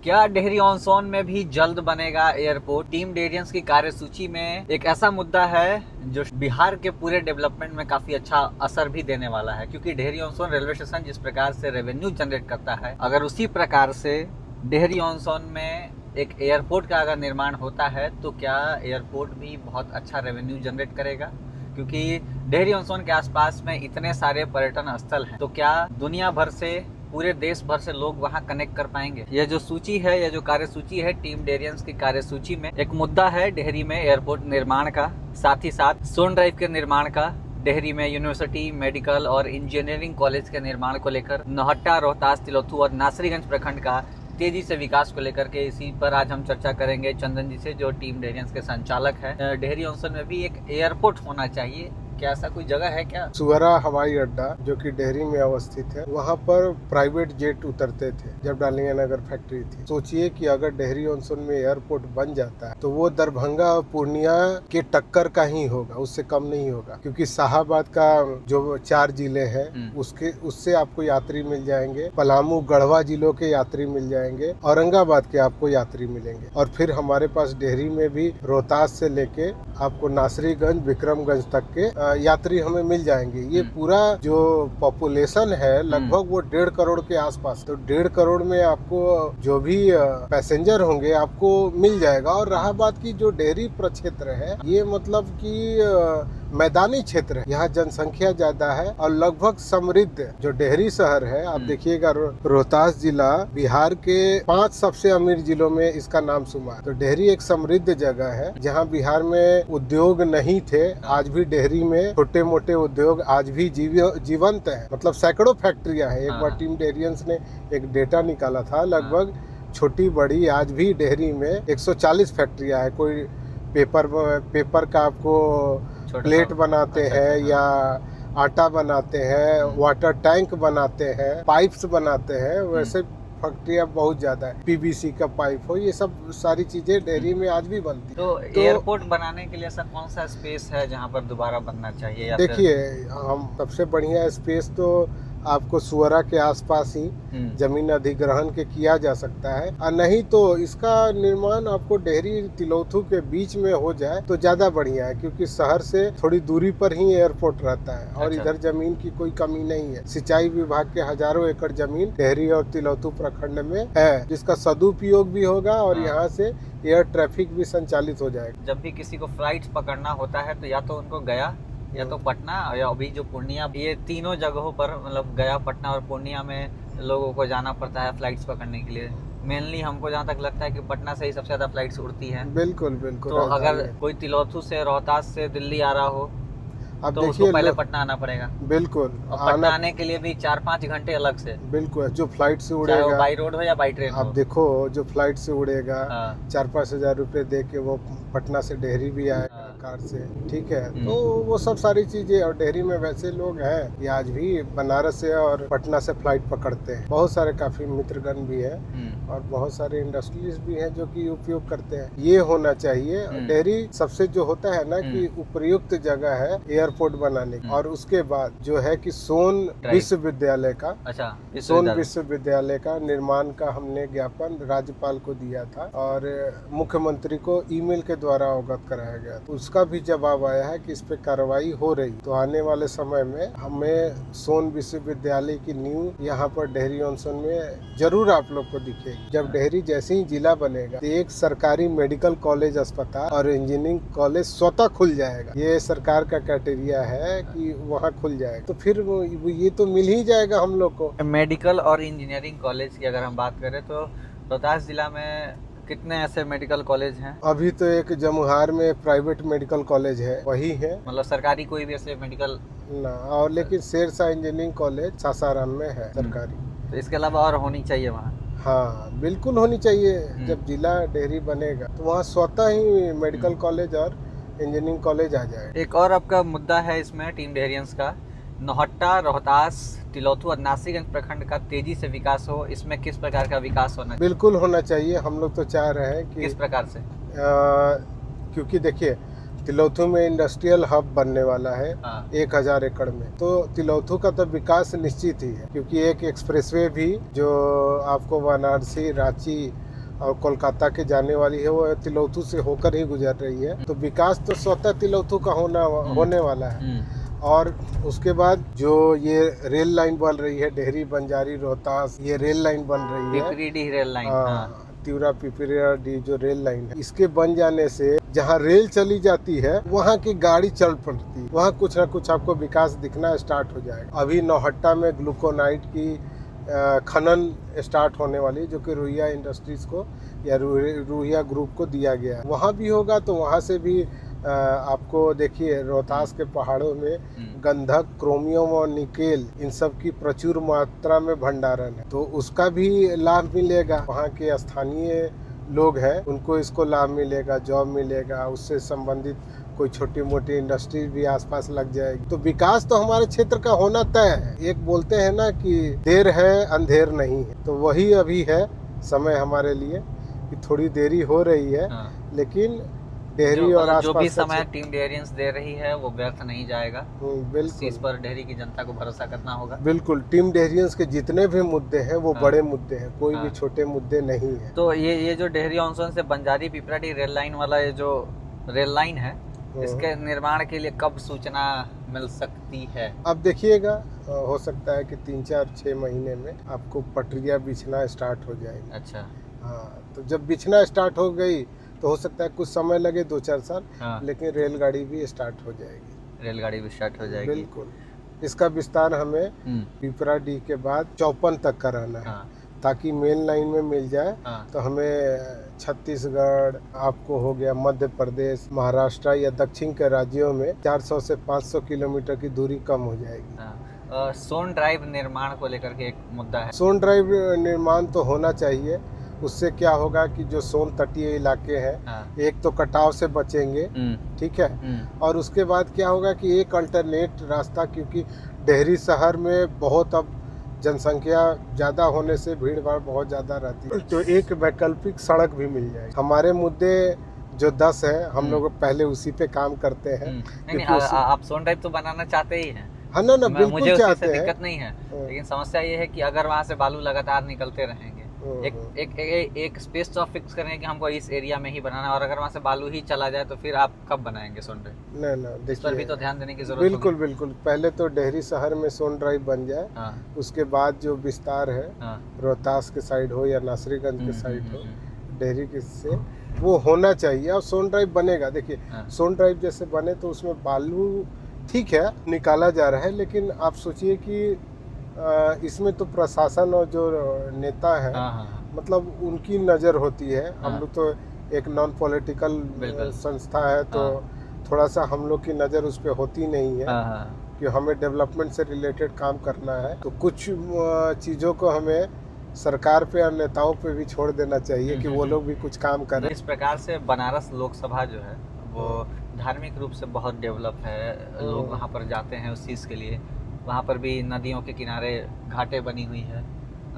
क्या डेहरी ऑन सोन में भी जल्द बनेगा एयरपोर्ट? टीम डेरियंस की कार्यसूची में एक ऐसा मुद्दा है जो बिहार के पूरे डेवलपमेंट में काफी अच्छा असर भी देने वाला है, क्योंकि Dehri on Sone railway station जिस प्रकार से रेवेन्यू जनरेट करता है, अगर उसी प्रकार से डेहरी ऑन सोन में एक एयरपोर्ट का अगर निर्माण होता है तो क्या एयरपोर्ट भी बहुत अच्छा रेवेन्यू जनरेट करेगा? क्योंकि डेहरी ऑन सोन के आसपास में इतने सारे पर्यटन स्थल हैं, तो क्या दुनिया भर से, पूरे देश भर से लोग वहां कनेक्ट कर पाएंगे? यह जो सूची है, यह जो कार्यसूची है टीम डेरियंस की कार्यसूची में, एक मुद्दा है डेहरी में एयरपोर्ट निर्माण का, साथ ही साथ सोन ड्राइव के निर्माण का, डेहरी में यूनिवर्सिटी, मेडिकल और इंजीनियरिंग कॉलेज के निर्माण को लेकर, नौहट्टा, रोहतास, तिलौथू और नासरीगंज प्रखंड का तेजी से विकास को लेकर के। इसी पर आज हम चर्चा करेंगे चंदन जी से, जो टीम डेरियंस के संचालक है। डेहरी ऑन सोन में भी एक एयरपोर्ट होना चाहिए, क्या ऐसा कोई जगह है क्या? सुअरा हवाई अड्डा जो कि डेहरी में अवस्थित है, वहाँ पर प्राइवेट जेट उतरते थे जब डालिया नगर फैक्ट्री थी। सोचिए कि अगर डेहरी ऑन सोन में एयरपोर्ट बन जाता है तो वो दरभंगा और पूर्णिया के टक्कर का ही होगा, उससे कम नहीं होगा, क्योंकि शाहाबाद का जो 4 जिले हैं उससे आपको यात्री मिल जाएंगे, पलामू, गढ़वा जिलों के यात्री मिल जाएंगे, औरंगाबाद के आपको यात्री मिलेंगे, और फिर हमारे पास डेहरी में भी रोहतास से लेके आपको नासरीगंज, विक्रमगंज तक के यात्री हमें मिल जाएंगे। ये पूरा जो पॉपुलेशन है लगभग वो 1.5 करोड़ के आसपास, तो 1.5 करोड़ में आपको जो भी पैसेंजर होंगे आपको मिल जाएगा। और रहा बात की जो डेहरी प्रक्षेत्र है, ये मतलब कि मैदानी क्षेत्र है, यहाँ जनसंख्या ज्यादा है और लगभग समृद्ध जो डेहरी शहर है, आप देखिएगा रोहतास जिला बिहार के 5 सबसे अमीर जिलों में इसका नाम शुमार। तो डेहरी एक समृद्ध जगह है जहाँ बिहार में उद्योग नहीं थे, आज भी डेहरी में छोटे मोटे उद्योग आज भी जीवंत है, मतलब सैकड़ों फैक्ट्रियां हैं। एक बार टीम डेरियंस ने एक डेटा निकाला था, लगभग छोटी बड़ी आज भी डेहरी में 140 फैक्ट्रियां है। कोई पेपर का आपको प्लेट बनाते हैं या आटा बनाते हैं, वाटर टैंक बनाते हैं, पाइप्स बनाते हैं, वैसे फैक्ट्रियाँ बहुत ज्यादा है। पीवीसी का पाइप हो, ये सब सारी चीजें डेहरी में आज भी बनती है। तो एयरपोर्ट बनाने के लिए ऐसा कौन सा स्पेस है जहाँ पर दोबारा बनना चाहिए? देखिए, हम सबसे बढ़िया स्पेस तो आपको सुअरा के आसपास ही जमीन अधिग्रहण के किया जा सकता है, और नहीं तो इसका निर्माण आपको डेहरी तिलौथू के बीच में हो जाए तो ज्यादा बढ़िया है, क्योंकि शहर से थोड़ी दूरी पर ही एयरपोर्ट रहता है और इधर जमीन की कोई कमी नहीं है। सिंचाई विभाग के हजारों एकड़ जमीन डेहरी और तिलौथू प्रखंड में है, जिसका सदुपयोग भी होगा और यहाँ से एयर ट्रैफिक भी संचालित हो जाएगा। जब भी किसी को फ्लाइट पकड़ना होता है तो या तो उनको गया, या तो पटना, या अभी जो पूर्णिया, ये तीनों जगहों पर, मतलब गया, पटना और पूर्णिया में लोगों को जाना पड़ता है फ्लाइट्स पकड़ने के लिए। मेनली हमको जहाँ तक लगता है कि पटना से ही सबसे ज्यादा फ्लाइट्स उड़ती हैं। बिल्कुल बिल्कुल। तो अगर कोई तिलौथू से, रोहतास से दिल्ली आ रहा हो, अब तो उसको पहले पटना आना पड़ेगा। बिल्कुल, और पटना आने के लिए भी 4-5 घंटे अलग से। बिल्कुल, जो फ्लाइट से उड़ेगा, बाई रोड हो या बाई ट्रेन हो। आप देखो, जो फ्लाइट से उड़ेगा 4-5 हजार रुपए दे के वो पटना से डेहरी भी आएगा कार से, ठीक है। तो वो सब सारी चीजें, और डेहरी में वैसे लोग हैं कि आज भी बनारस से और पटना से फ्लाइट पकड़ते हैं। बहुत सारे काफी मित्रगण भी है और बहुत सारे इंडस्ट्रीज भी हैं जो कि उपयोग करते हैं। ये होना चाहिए। डेहरी सबसे जो होता है ना कि उपयुक्त जगह है एयरपोर्ट बनाने की। और उसके बाद जो है कि सोन विश्वविद्यालय का, सोन विश्वविद्यालय का निर्माण का हमने ज्ञापन राज्यपाल को दिया था और मुख्यमंत्री को ईमेल के द्वारा अवगत कराया गया। उसका भी जवाब आया है कि इस पे कार्रवाई हो रही। तो आने वाले समय में हमें सोन विश्वविद्यालय की नींव यहाँ पर डेहरी ऑन सोन में जरूर आप लोग को दिखेगी। जब डेहरी जैसे ही जिला बनेगा तो एक सरकारी मेडिकल कॉलेज, अस्पताल और इंजीनियरिंग कॉलेज स्वतः खुल जाएगा। ये सरकार का क्राइटेरिया है कि वहाँ खुल जाएगा, तो फिर ये तो मिल ही जाएगा हम लोग को। मेडिकल और इंजीनियरिंग कॉलेज की अगर हम बात करें तो रोहतास जिला में कितने ऐसे मेडिकल कॉलेज हैं? अभी तो एक जमुहार में प्राइवेट मेडिकल कॉलेज है, वही है। मतलब सरकारी कोई भी ऐसे मेडिकल ना, और लेकिन शेरशाह इंजीनियरिंग कॉलेज सासाराम में है सरकारी। तो इसके अलावा और होनी चाहिए वहाँ? हाँ, बिल्कुल होनी चाहिए। जब जिला डेहरी बनेगा तो वहाँ स्वतः ही मेडिकल कॉलेज और इंजीनियरिंग कॉलेज आ जाए। एक और आपका मुद्दा है इसमें टीम डेरियंस का, नौहट्टा, रोहतास, तिलौथू और नासरीगंज प्रखंड का तेजी से विकास हो। इसमें किस प्रकार का विकास होना चाहिए? बिल्कुल होना चाहिए। हम लोग तो चाह रहे हैं कि किस प्रकार से? क्योंकि देखिए, तिलौथू में इंडस्ट्रियल हब बनने वाला है 1000 एकड़ में, तो तिलौथू का तो विकास निश्चित ही है, क्योंकि एक एक्सप्रेसवे भी जो आपको वाराणसी, रांची और कोलकाता के जाने वाली है, वो तिलौथू से होकर ही गुजर रही है। तो विकास तो स्वतः तिलौथू का होने वाला है। और उसके बाद जो ये रेल लाइन बन रही है, डेहरी बंजारी रोहतास, ये रेल लाइन बन रही है, पिपरीडीह रेल लाइन। हाँ। तिवरा पिपरीडीह जो रेल लाइन है, इसके बन जाने से जहाँ रेल चली जाती है वहाँ की गाड़ी चल पड़ती है, वहाँ कुछ ना कुछ आपको विकास दिखना स्टार्ट हो जाएगा। अभी नौहट्टा में ग्लूकोनाइट की खनन स्टार्ट होने वाली, जो कि रुइया इंडस्ट्रीज को या रुइया ग्रुप को दिया गया है। वहाँ भी होगा तो वहाँ से भी आपको देखिए रोहतास के पहाड़ों में गंधक, क्रोमियम और निकेल, इन सब की प्रचुर मात्रा में भंडारण है, तो उसका भी लाभ मिलेगा। वहाँ के स्थानीय लोग हैं उनको इसको लाभ मिलेगा, जॉब मिलेगा, उससे संबंधित कोई छोटी मोटी इंडस्ट्री भी आसपास लग जाएगी। तो विकास तो हमारे क्षेत्र का होना तय है। एक बोलते हैं ना कि देर है अंधेर नहीं है, तो वही अभी है समय हमारे लिए कि थोड़ी देरी हो रही है। लेकिन डेहरी और आसपास जो भी समय टीम डेयरियंस दे रही है वो व्यर्थ नहीं जाएगा। बिल्कुल, इस पर डेहरी की जनता को भरोसा करना होगा। बिल्कुल, टीम डेहरियंस के जितने भी मुद्दे हैं वो बड़े मुद्दे हैं, कोई भी छोटे मुद्दे नहीं है। तो ये जो डेहरी ऑन सोन से बंजारी पिपराडी रेल लाइन वाला ये जो रेल लाइन है, इसके निर्माण के लिए कब सूचना मिल सकती है? अब देखिएगा, हो सकता है कि 3-4-6 महीने में आपको पटरियां बिछना स्टार्ट हो जाएगी। अच्छा। हाँ, तो जब बिछना स्टार्ट हो गई तो हो सकता है कुछ समय लगे, 2-4 साल, लेकिन रेलगाड़ी भी स्टार्ट हो जाएगी। रेलगाड़ी भी स्टार्ट हो जाएगी, बिल्कुल। इसका विस्तार हमें पिपराडीह के बाद चौपन तक कराना है, ताकि मेन लाइन में मिल जाए। तो हमें छत्तीसगढ़, आपको हो गया मध्य प्रदेश, महाराष्ट्र या दक्षिण के राज्यों में 400 से 500 किलोमीटर की दूरी कम हो जाएगी। सोन ड्राइव निर्माण को लेकर के एक मुद्दा है। सोन ड्राइव निर्माण तो होना चाहिए। उससे क्या होगा कि जो सोन तटीय इलाके हैं, एक तो कटाव से बचेंगे, ठीक है, और उसके बाद क्या होगा कि एक अल्टरनेट रास्ता, क्योंकि डेहरी शहर में बहुत अब जनसंख्या ज़्यादा होने से भीड़ भाड़ बहुत ज़्यादा रहती है, तो एक वैकल्पिक सड़क भी मिल जाएगी। हमारे मुद्दे जो 10 है, हम लोग पहले उसी पे काम करते हैं। नहीं, आप सोन ड्राइव तो बनाना चाहते ही हैं। हाँ ना, बिल्कुल मुझे चाहते हैं, दिक्कत नहीं है, लेकिन समस्या ये है कि अगर वहाँ से बालू लगातार निकलते रहेंगे, एक स्पेस तो फिक्स करेंगे कि हमको इस एरिया में ही बनाना है, और अगर वहाँ से बालू ही चला जाए तो फिर आप कब बनाएंगे सोन ड्राइव? नहीं, इस पर भी तो ध्यान देने की जरूरत है। बिल्कुल। पहले तो डेहरी शहर में सोन ड्राइव बन जाए, उसके बाद जो विस्तार है, रोहतास के साइड हो या नासरीगंज के साइड हो, डेहरी के से वो होना चाहिए, और सोन ड्राइव बनेगा। देखिए, सोन ड्राइव जैसे बने तो उसमें बालू ठीक है निकाला जा रहा है, लेकिन आप सोचिए कि इसमें तो प्रशासन और जो नेता है, मतलब उनकी नज़र होती है। हम लोग तो एक नॉन पॉलिटिकल संस्था है, तो थोड़ा सा हम लोग की नज़र उस पर होती नहीं है कि हमें डेवलपमेंट से रिलेटेड काम करना है। तो कुछ चीज़ों को हमें सरकार पे और नेताओं पे भी छोड़ देना चाहिए कि वो लोग भी कुछ काम करें। इस प्रकार से बनारस लोकसभा जो है वो धार्मिक रूप से बहुत डेवलप है। लोग वहाँ पर जाते हैं उस चीज़ के लिए। वहाँ पर भी नदियों के किनारे घाटें बनी हुई है।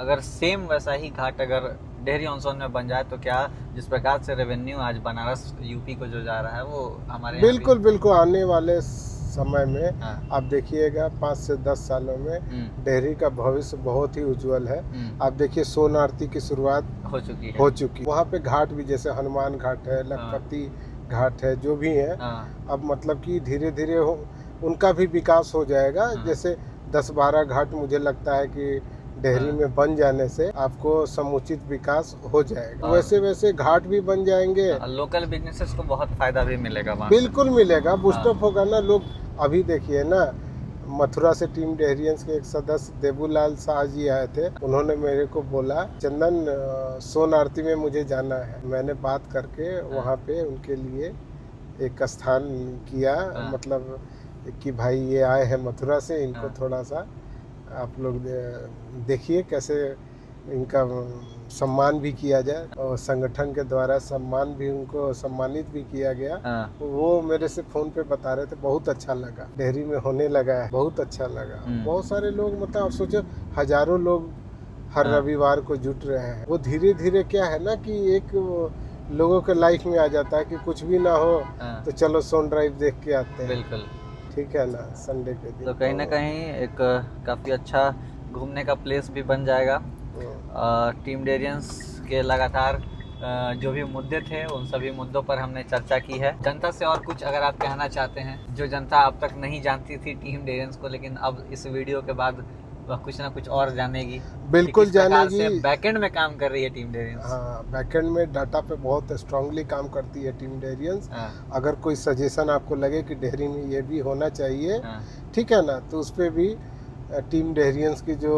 अगर सेम वैसा ही घाट अगर डेहरी ऑन सोन में बन जाए तो क्या जिस प्रकार से रेवेन्यू आज बनारस यूपी को जो जा रहा है वो हमारे बिल्कुल आने वाले समय में आप देखिएगा 5 से 10 सालों में डेहरी का भविष्य बहुत ही उज्जवल है। आप देखिए, सोन आरती की शुरुआत हो चुकी। वहाँ पे घाट भी, जैसे हनुमान घाट है, लखपति घाट है, जो भी है, अब मतलब कि धीरे धीरे उनका भी विकास हो जाएगा। जैसे 10-12 घाट मुझे लगता है कि डेहरी में बन जाने से आपको समुचित विकास हो जाएगा। वैसे घाट भी बन जाएंगे, लोकल बिजनेसेस को बहुत फायदा भी मिलेगा। बिल्कुल मिलेगा, बूस्टअप होगा ना। लोग अभी देखिए ना, मथुरा से टीम डेहरियंस के एक सदस्य देबूलाल शाह जी आए थे। उन्होंने मेरे को बोला, चंदन सोन आरती में मुझे जाना है। मैंने बात करके वहाँ पे उनके लिए एक स्थान किया, मतलब कि भाई ये आए हैं मथुरा से, इनको थोड़ा सा आप लोग देखिए कैसे इनका सम्मान भी किया जाए, और संगठन के द्वारा उनको सम्मानित भी किया गया। वो मेरे से फोन पे बता रहे थे, बहुत अच्छा लगा, डेहरी में होने लगा है, बहुत अच्छा लगा। बहुत सारे लोग, मतलब आप सोचो, हजारों लोग हर रविवार को जुट रहे हैं। वो धीरे धीरे क्या है ना कि एक लोगों के लाइफ में आ जाता है कि कुछ भी ना हो तो चलो सोन ड्राइव देख के आते हैं। बिल्कुल, ठीक है ना, संडे के दिन। तो कहीं ना कहीं एक काफ़ी अच्छा घूमने का प्लेस भी बन जाएगा। टीम डेरियंस के लगातार जो भी मुद्दे थे उन सभी मुद्दों पर हमने चर्चा की है। जनता से और कुछ अगर आप कहना चाहते हैं, जो जनता अब तक नहीं जानती थी टीम डेरियंस को, लेकिन अब इस वीडियो के बाद वह कुछ ना कुछ और जानेगी, बिल्कुल जानेगी। बैकएंड में काम कर रही है टीम डेरियंस। हाँ, बैकएंड में डाटा पे बहुत स्ट्रांगली काम करती है टीम डेरियंस। हाँ। अगर कोई सजेशन आपको लगे कि डेयरी में ये भी होना चाहिए, हाँ। ठीक है ना, तो उस पर भी टीम डेरियंस की जो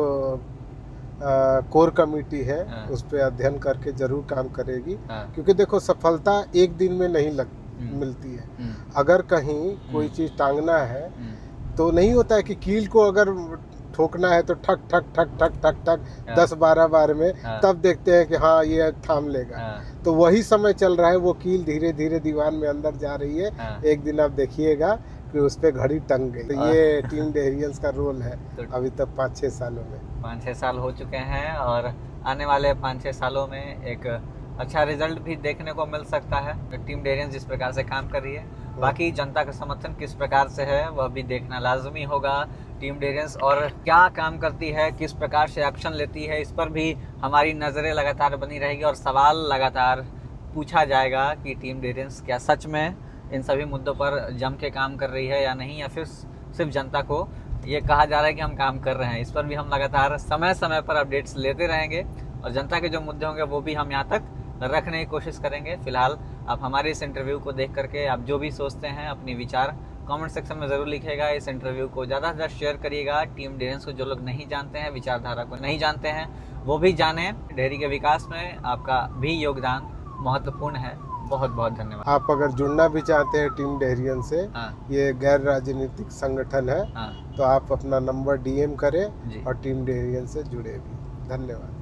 कोर कमेटी है हाँ। उस पर अध्ययन करके जरूर काम करेगी। हाँ। क्योंकि देखो, सफलता एक दिन में नहीं मिलती है। अगर कहीं कोई चीज़ टांगना है तो नहीं होता है कि कील को अगर ठोकना है तो ठक ठक ठक ठक ठक ठक 10-12 बार में, तब देखते हैं कि हाँ ये थाम लेगा। तो वही समय चल रहा है, वो कील धीरे धीरे दीवार में अंदर जा रही है। एक दिन आप देखिएगा कि उस पर घड़ी टंग गई। तो ये टीम डेरियंस का रोल है अभी तक 5-6 सालों में। 5-6 साल हो चुके हैं और आने वाले 5-6 सालों में एक अच्छा रिजल्ट भी देखने को मिल सकता है। टीम डेरियंस जिस प्रकार से काम कर रही है, बाकी जनता का समर्थन किस प्रकार से है वह भी देखना लाजमी होगा। टीम डेरियंस और क्या काम करती है, किस प्रकार से एक्शन लेती है, इस पर भी हमारी नज़रें लगातार बनी रहेगी और सवाल लगातार पूछा जाएगा कि टीम डेरियंस क्या सच में इन सभी मुद्दों पर जम के काम कर रही है या नहीं, या फिर सिर्फ जनता को ये कहा जा रहा है कि हम काम कर रहे हैं। इस पर भी हम लगातार समय समय पर अपडेट्स लेते रहेंगे और जनता के जो मुद्दे होंगे वो भी हम यहाँ तक रखने की कोशिश करेंगे। फिलहाल आप हमारे इस इंटरव्यू को देख करके आप जो भी सोचते हैं, अपनी विचार कमेंट सेक्शन में ज़रूर लिखिएगा। इस इंटरव्यू को ज़्यादा से ज़्यादा शेयर करिएगा। टीम डेरियंस को जो लोग नहीं जानते हैं, विचारधारा को नहीं जानते हैं, वो भी जानें। डेयरी के विकास में आपका भी योगदान महत्वपूर्ण है। बहुत बहुत धन्यवाद। आप अगर जुड़ना भी चाहते हैं टीम डेरियंस से, ये गैर राजनीतिक संगठन है, तो आप अपना नंबर DM करें और टीम डेरियंस से जुड़े भी। धन्यवाद।